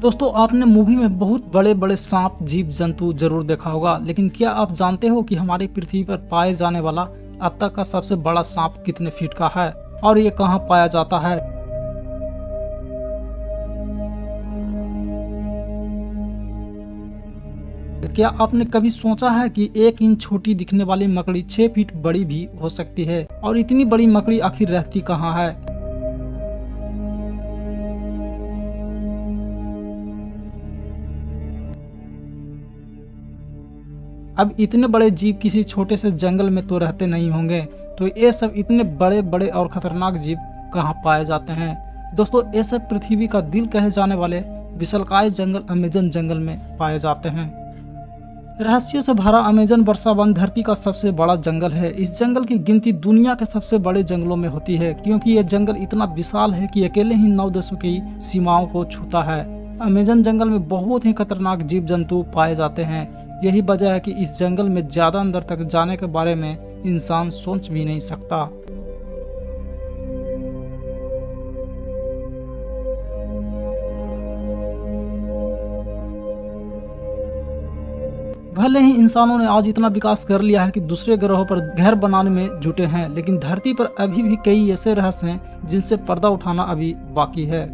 दोस्तों, आपने मूवी में बहुत बड़े बड़े सांप, जीव जंतु जरूर देखा होगा, लेकिन क्या आप जानते हो कि हमारी पृथ्वी पर पाए जाने वाला अब तक का सबसे बड़ा सांप कितने फीट का है और ये कहाँ पाया जाता है? क्या आपने कभी सोचा है कि 1 इंच छोटी दिखने वाली मकड़ी 6 फीट बड़ी भी हो सकती है? और इतनी बड़ी मकड़ी आखिर रहती कहाँ है? अब इतने बड़े जीव किसी छोटे से जंगल में तो रहते नहीं होंगे, तो ये सब इतने बड़े बड़े और खतरनाक जीव कहाँ पाए जाते हैं? दोस्तों, ये सब पृथ्वी का दिल कहे जाने वाले विशालकाय जंगल अमेज़न जंगल में पाए जाते हैं। रहस्यों से भरा अमेज़न वर्षा वन धरती का सबसे बड़ा जंगल है। इस जंगल की गिनती दुनिया के सबसे बड़े जंगलों में होती है, क्योंकि यह जंगल इतना विशाल है कि अकेले ही 9 देशों की सीमाओं को छूता है। अमेज़न जंगल में बहुत ही खतरनाक जीव जंतु पाए जाते हैं। यही वजह है कि इस जंगल में ज्यादा अंदर तक जाने के बारे में इंसान सोच भी नहीं सकता। भले ही इंसानों ने आज इतना विकास कर लिया है कि दूसरे ग्रहों पर घर बनाने में जुटे हैं, लेकिन धरती पर अभी भी कई ऐसे रहस्य हैं जिनसे पर्दा उठाना अभी बाकी है।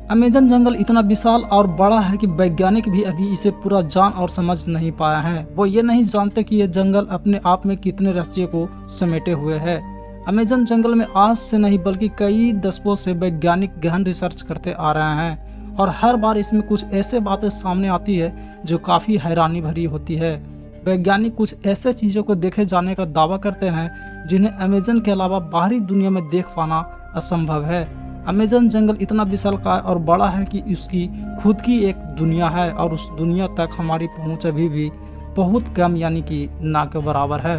अमेज़न जंगल इतना विशाल और बड़ा है कि वैज्ञानिक भी अभी इसे पूरा जान और समझ नहीं पाया है। वो ये नहीं जानते कि यह जंगल अपने आप में कितने रहस्यों को समेटे हुए है। अमेज़न जंगल में आज से नहीं बल्कि कई दशकों से वैज्ञानिक गहन रिसर्च करते आ रहे हैं, और हर बार इसमें कुछ ऐसे बातें सामने आती है जो काफी हैरानी भरी होती है। वैज्ञानिक कुछ ऐसे चीजों को देखे जाने का दावा करते हैं जिन्हें अमेज़न के अलावा बाहरी दुनिया में देख पाना असंभव है। अमेज़न जंगल इतना विशालकाय और बड़ा है कि उसकी खुद की एक दुनिया है, और उस दुनिया तक हमारी पहुंच अभी भी बहुत कम यानी कि ना के बराबर है।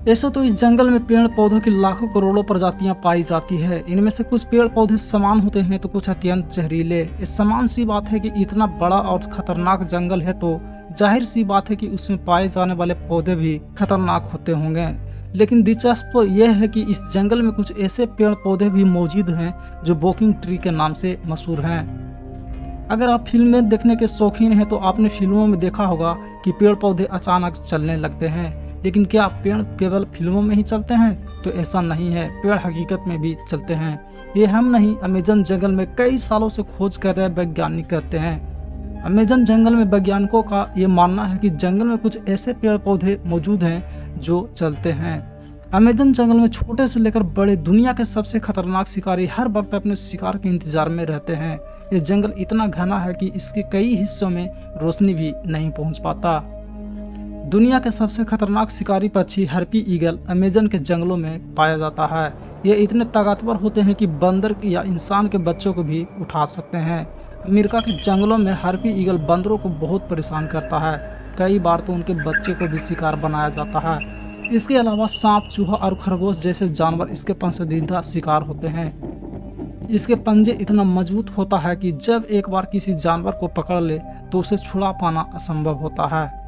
ऐसे तो इस जंगल में पेड़ पौधों की लाखों करोड़ों प्रजातियां पाई जाती है। इनमें से कुछ पेड़ पौधे समान होते हैं तो कुछ अत्यंत जहरीले। इस समान सी बात है कि इतना बड़ा और खतरनाक जंगल है तो जाहिर सी बात है कि उसमें पाए जाने वाले पौधे भी खतरनाक होते होंगे। लेकिन दिलचस्प यह है कि इस जंगल में कुछ ऐसे पेड़ पौधे भी मौजूद हैं जो वॉकिंग ट्री के नाम से मशहूर हैं। अगर आप फिल्में देखने के शौकीन हैं तो आपने फिल्मों में देखा होगा कि पेड़ पौधे अचानक चलने लगते हैं, लेकिन क्या पेड़ केवल फिल्मों में ही चलते हैं? तो ऐसा नहीं है, पेड़ हकीकत में भी चलते हैं। ये हम नहीं, अमेज़न जंगल में कई सालों से खोज कर रहे वैज्ञानिक कहते हैं। अमेज़न जंगल में वैज्ञानिकों का ये मानना है कि जंगल में कुछ ऐसे पेड़ पौधे मौजूद हैं जो चलते हैं। अमेज़न जंगल में छोटे से लेकर बड़े दुनिया के सबसे खतरनाक शिकारी हर वक्त अपने शिकार के इंतजार में रहते हैं। ये जंगल इतना घना है कि इसके कई हिस्सों में रोशनी भी नहीं पहुंच पाता। दुनिया के सबसे खतरनाक शिकारी पक्षी हार्पी ईगल अमेज़न के जंगलों में पाया जाता है। ये इतने ताकतवर होते हैं कि बंदर या इंसान के बच्चों को भी उठा सकते हैं। अमेरिका के जंगलों में हार्पी ईगल बंदरों को बहुत परेशान करता है। कई बार तो उनके बच्चे को भी शिकार बनाया जाता है। इसके अलावा सांप, चूहा और खरगोश जैसे जानवर इसके पसंदीदा शिकार होते हैं। इसके पंजे इतना मजबूत होता है कि जब एक बार किसी जानवर को पकड़ ले तो उसे छुड़ा पाना असंभव होता है।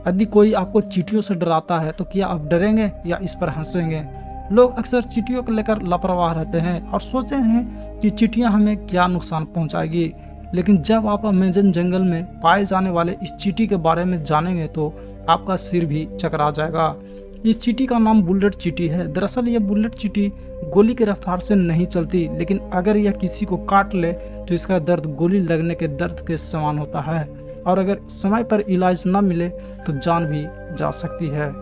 यदि कोई आपको चींटियों से डराता है तो क्या आप डरेंगे या इस पर हंसेंगे? लोग अक्सर चींटियों को लेकर लापरवाह रहते हैं और सोचते हैं कि चींटियां हमें क्या नुकसान पहुंचाएगी, लेकिन जब आप अमेज़न जंगल में पाए जाने वाले इस चींटी के बारे में जानेंगे तो आपका सिर भी चकरा जाएगा। इस चींटी का नाम बुलेट चींटी है। दरअसल यह बुलेट चींटी गोली की रफ्तार से नहीं चलती, लेकिन अगर यह किसी को काट ले तो इसका दर्द गोली लगने के दर्द के समान होता है, और अगर समय पर इलाज न मिले तो जान भी जा सकती है।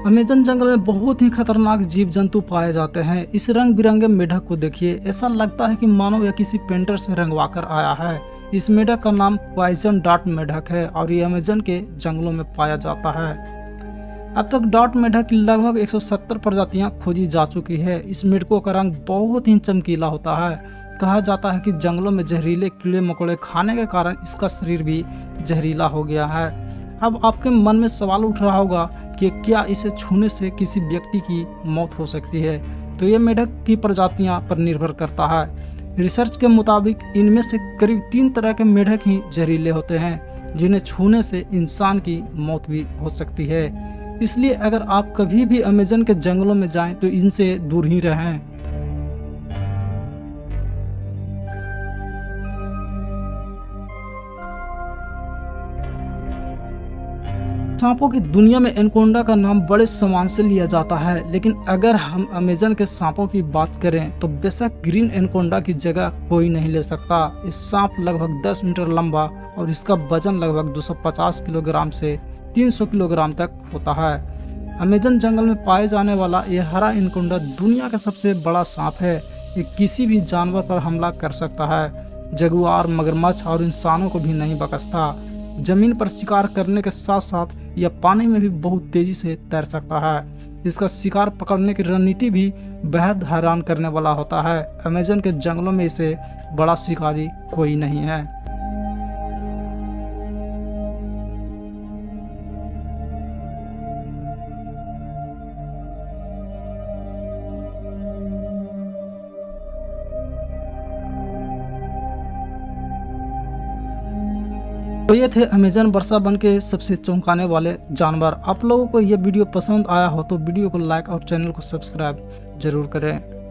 अमेज़न जंगल में बहुत ही खतरनाक जीव जंतु पाए जाते हैं। इस रंग बिरंगे मेढक को देखिए, ऐसा लगता है कि मानो यह किसी पेंटर से रंगवा कर आया है। इस मेढक का नाम पॉइजन डार्ट मेढक है और ये अमेज़न के जंगलों में पाया जाता है। अब तक डार्ट मेढक की लगभग 170 प्रजातियां खोजी जा चुकी है। इस मेढकों का रंग बहुत ही चमकीला होता है। कहा जाता है कि जंगलों में जहरीले कीड़े मकोड़े खाने के कारण इसका शरीर भी जहरीला हो गया है। अब आपके मन में सवाल उठ रहा होगा कि क्या इसे छूने से किसी व्यक्ति की मौत हो सकती है? तो ये मेढक की प्रजातियां पर निर्भर करता है। रिसर्च के मुताबिक इनमें से करीब 3 तरह के मेढक ही जहरीले होते हैं, जिन्हें छूने से इंसान की मौत भी हो सकती है। इसलिए अगर आप कभी भी अमेज़न के जंगलों में जाएं तो इनसे दूर ही रहें। सांपों की दुनिया में एनाकोंडा का नाम बड़े सम्मान से लिया जाता है, लेकिन अगर हम अमेज़न के सांपों की बात करें तो बेशक ग्रीन एनाकोंडा की जगह कोई नहीं ले सकता। इस सांप लगभग 10 मीटर लंबा और इसका वजन लगभग 250 किलोग्राम से 300 किलोग्राम तक होता है। अमेज़न जंगल में पाए जाने वाला यह हरा एनाकोंडा दुनिया का सबसे बड़ा सांप है। ये किसी भी जानवर पर हमला कर सकता है। जगुआर, मगरमच्छ और इंसानों को भी नहीं बख्शता। जमीन पर शिकार करने के साथ साथ यह पानी में भी बहुत तेजी से तैर सकता है। इसका शिकार पकड़ने की रणनीति भी बेहद हैरान करने वाला होता है। अमेज़न के जंगलों में इसे बड़ा शिकारी कोई नहीं है। तो ये थे अमेज़न वर्षा वन के सबसे चौंकाने वाले जानवर। आप लोगों को यह वीडियो पसंद आया हो तो वीडियो को लाइक और चैनल को सब्सक्राइब जरूर करें।